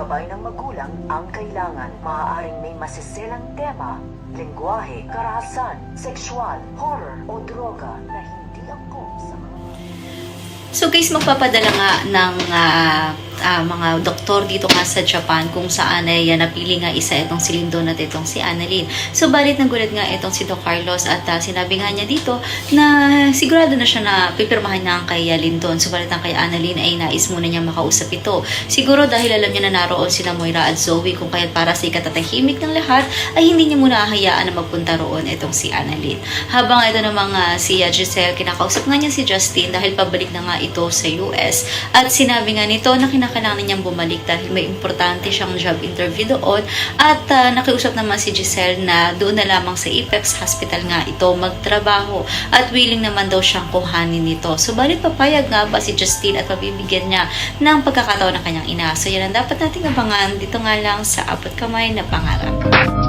gabay ng magulang ang kailangan. Maaaring may masiselang tema, lengguwahe, karahasan, sexual, horror o droga na hindi angkop sa mga... So guys, magpapadala nga ng mga doktor dito nga sa Japan kung saan ay napili nga isa itong si Lindon at itong si Annalyn. So balit nagulat nga itong si Doc Carlos at sinabi nga niya dito na sigurado na siya na pipirmahan na ang kay Lindon. So balit ang kay Annalyn ay nais muna niya makausap ito. Siguro dahil alam niya na naroon sina Moira at Zoe kung kaya't para sa ikatatahimik ng lahat ay hindi niya muna hahayaan na magpunta roon itong si Annalyn. Habang ito namang si Giselle, kinakausap nga niya si Justin dahil pabalik na nga ito sa US at sinabi nga nito na kinakailangan niyang bumalik dahil may importante siyang job interview doon at nakiusap naman si Giselle na doon na lamang sa Apex Hospital nga ito magtrabaho at willing naman daw siyang kuhanin nito. So balit papayag nga ba si Justin at mabibigyan niya ng pagkakataon ng kanyang ina. So yan ang dapat nating abangan dito nga lang sa Abot Kamay na Pangarap.